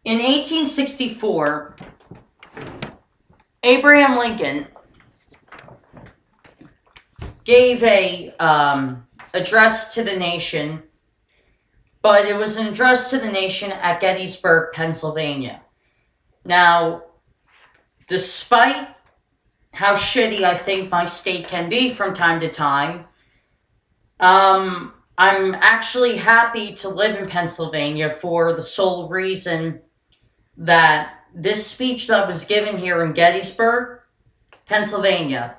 In 1864, Abraham Lincoln gave a address to the nation, but it was an address to the nation at Gettysburg, Pennsylvania. Now, despite how shitty I think my state can be from time to time, I'm actually happy to live in Pennsylvania for the sole reason that this speech that was given here in Gettysburg, Pennsylvania,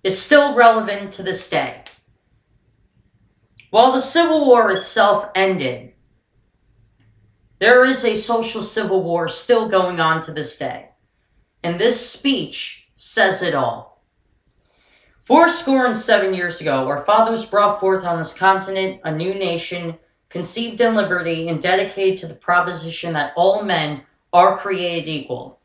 is still relevant to this day. While the Civil War itself ended, there is a social civil war still going on to this day. And this speech says it all. 77 years ago, our fathers brought forth on this continent a new nation, conceived in liberty and dedicated to the proposition that all men are created equal.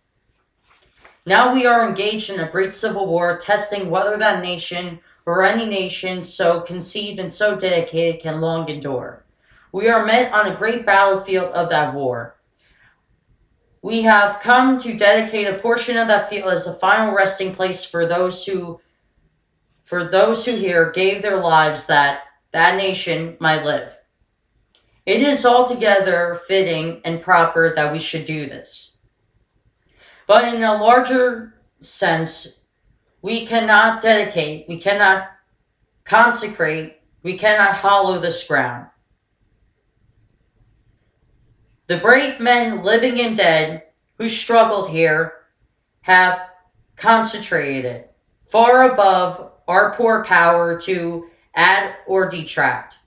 Now we are engaged in a great civil war, testing whether that nation or any nation so conceived and so dedicated can long endure. We are met on a great battlefield of that war. We have come to dedicate a portion of that field as a final resting place for those who here gave their lives that that nation might live. It is altogether fitting and proper that we should do this. But in a larger sense, we cannot dedicate, we cannot consecrate, we cannot hallow this ground. The brave men, living and dead, who struggled here, have concentrated it far above our poor power to add or detract.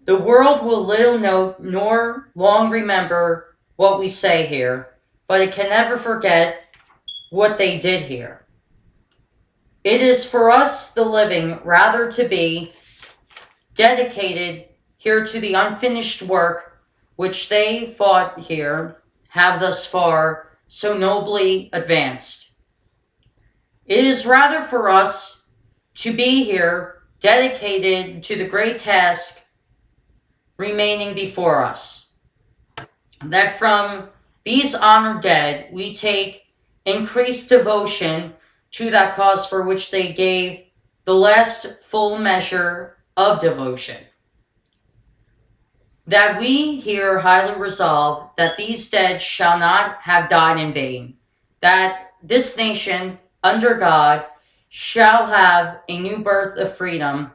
The world will little note nor long remember what we say here, but it can never forget what they did here. It is for us, the living, rather to be dedicated here to the unfinished work which they fought here, have thus far so nobly advanced. It is rather for us to be here dedicated to the great task remaining before us, that from these honored dead we take increased devotion to that cause for which they gave the last full measure of devotion. That we here highly resolve that these dead shall not have died in vain, that this nation, under God, shall have a new birth of freedom,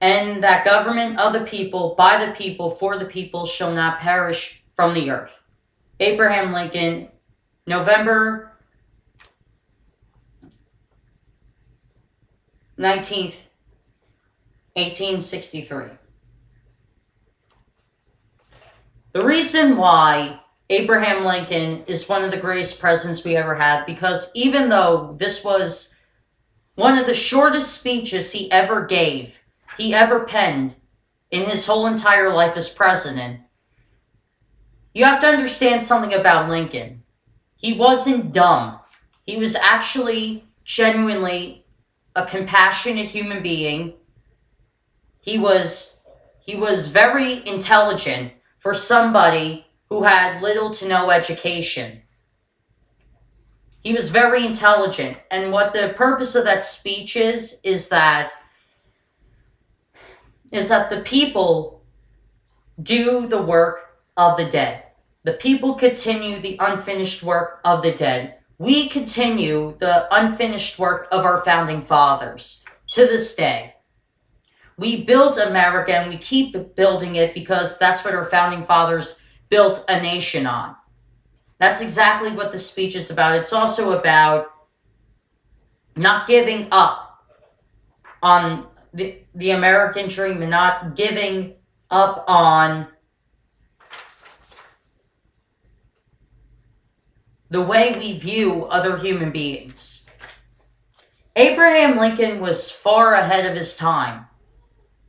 and that government of the people, by the people, for the people, shall not perish from the earth. Abraham Lincoln, November 19th, 1863. The reason why Abraham Lincoln is one of the greatest presidents we ever had, because even though this was one of the shortest speeches he ever gave, he ever penned in his whole entire life as president, you have to understand something about Lincoln. He wasn't dumb. He was actually genuinely a compassionate human being. He was very intelligent for somebody who had little to no education. He was very intelligent. And what the purpose of that speech is that the people do the work of the dead. The people continue the unfinished work of the dead. We continue the unfinished work of our founding fathers to this day. We built America and we keep building it because that's what our founding fathers built a nation on. That's exactly what the speech is about. It's also about not giving up on the American dream and not giving up on the way we view other human beings. Abraham Lincoln was far ahead of his time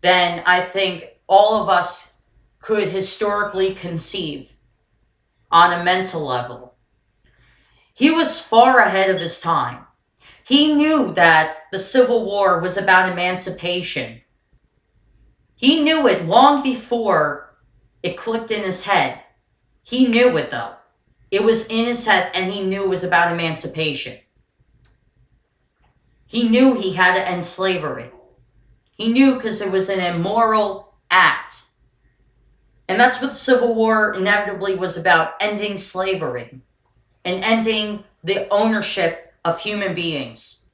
than I think all of us could historically conceive on a mental level. He was far ahead of his time. He knew that the Civil War was about emancipation. He knew it long before It clicked in his head. He knew it, though. It was in his head, and he knew it was about emancipation. He knew he had to end slavery. He knew because it was an immoral act. And that's what the Civil War inevitably was about, ending slavery and ending the ownership of human beings.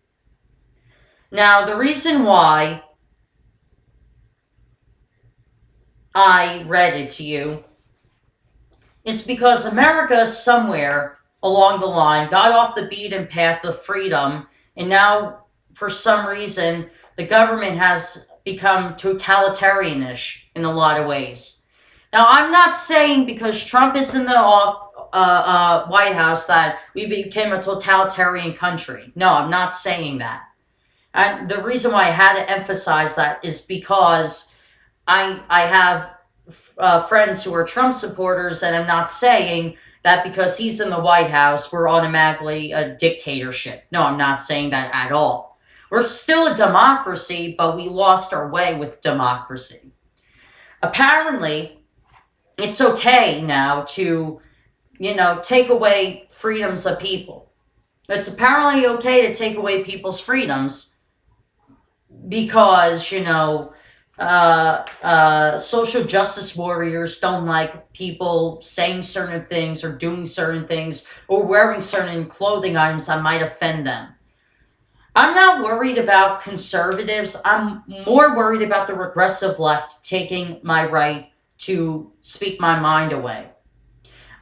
Now, the reason why I read it to you is because America somewhere along the line got off the beaten path of freedom, and now, for some reason, the government has become totalitarianish in a lot of ways. Now, I'm not saying because Trump is in the White House that we became a totalitarian country. No, I'm not saying that. And the reason why I had to emphasize that is because I have friends who are Trump supporters, and I'm not saying that because he's in the White House, we're automatically a dictatorship. No, I'm not saying that at all. We're still a democracy, but we lost our way with democracy. Apparently, it's okay now to, take away freedoms of people. It's apparently okay to take away people's freedoms because, social justice warriors don't like people saying certain things or doing certain things or wearing certain clothing items that might offend them. I'm not worried about conservatives. I'm more worried about the regressive left taking my right to speak my mind away.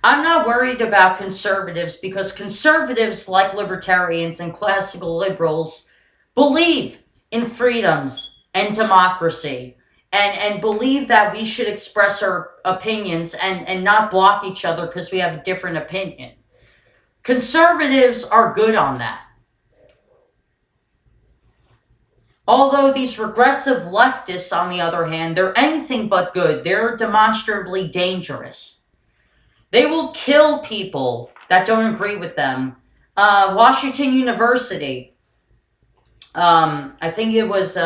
I'm not worried about conservatives because conservatives, like libertarians and classical liberals, believe in freedoms and democracy and believe that we should express our opinions and not block each other because we have a different opinion. Conservatives are good on that. Although these regressive leftists, on the other hand, they're anything but good. They're demonstrably dangerous. They will kill people that don't agree with them. Washington University, I think it was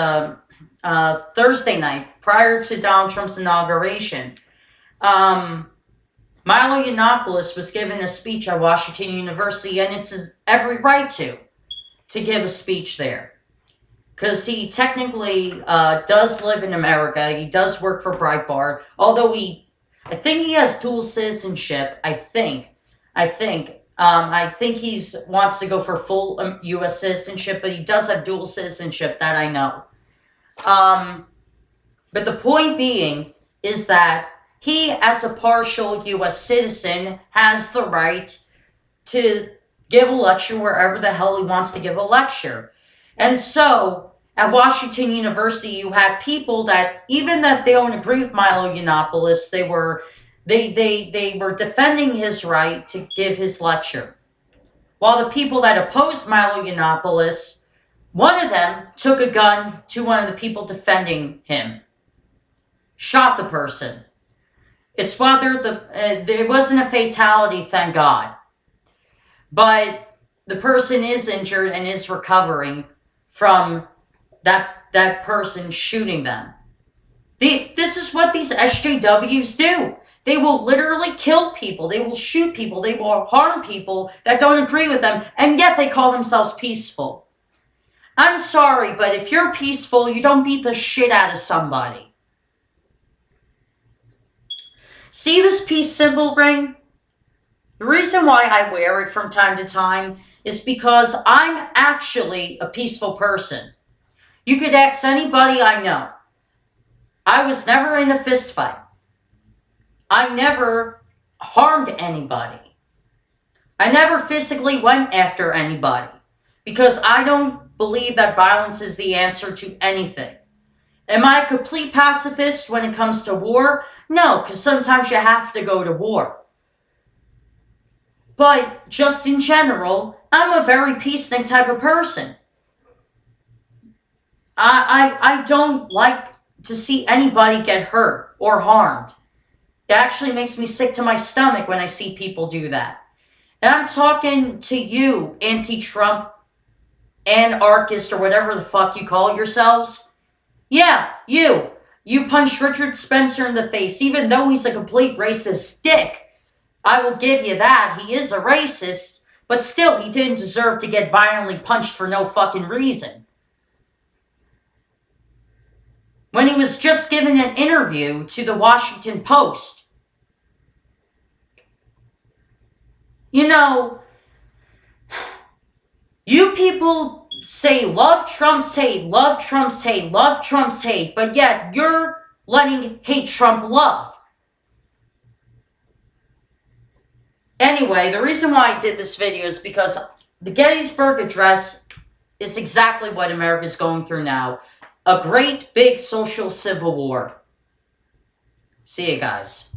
Thursday night, prior to Donald Trump's inauguration, Milo Yiannopoulos was given a speech at Washington University, and it's his every right to give a speech there. Because he technically does live in America. He does work for Breitbart. Although I think he has dual citizenship. I think he wants to go for full U.S. citizenship, but he does have dual citizenship, that I know. But the point being is that he, as a partial U.S. citizen, has the right to give a lecture wherever the hell he wants to give a lecture. And so, at Washington University, you had people that, even that they don't agree with Milo Yiannopoulos, they were defending his right to give his lecture. While the people that opposed Milo Yiannopoulos, one of them took a gun to one of the people defending him. Shot the person. It's whether there wasn't a fatality, thank God. But the person is injured and is recovering from that person shooting them. This is what these SJWs do. They will literally kill people. They will shoot people. They will harm people that don't agree with them, and yet they call themselves peaceful. I'm sorry, but if you're peaceful, you don't beat the shit out of somebody. See this peace symbol ring? The reason why I wear it from time to time is because I'm actually a peaceful person. You could ask anybody I know. I was never in a fist fight. I never harmed anybody. I never physically went after anybody because I don't believe that violence is the answer to anything. Am I a complete pacifist when it comes to war? No, because sometimes you have to go to war. But just in general, I'm a very peacenik type of person. I don't like to see anybody get hurt or harmed. It actually makes me sick to my stomach when I see people do that. And I'm talking to you, anti-Trump, anarchist, or whatever the fuck you call yourselves. Yeah, you. you punched Richard Spencer in the face, even though he's a complete racist dick. I will give you that. He is a racist, but still, he didn't deserve to get violently punched for no fucking reason. When he was just given an interview to the Washington Post. You know, you people say love Trump's hate, love Trump's hate, love Trump's hate, but yet you're letting hate Trump love. Anyway, the reason why I did this video is because the Gettysburg Address is exactly what America's going through now. A great big social civil war. See you guys.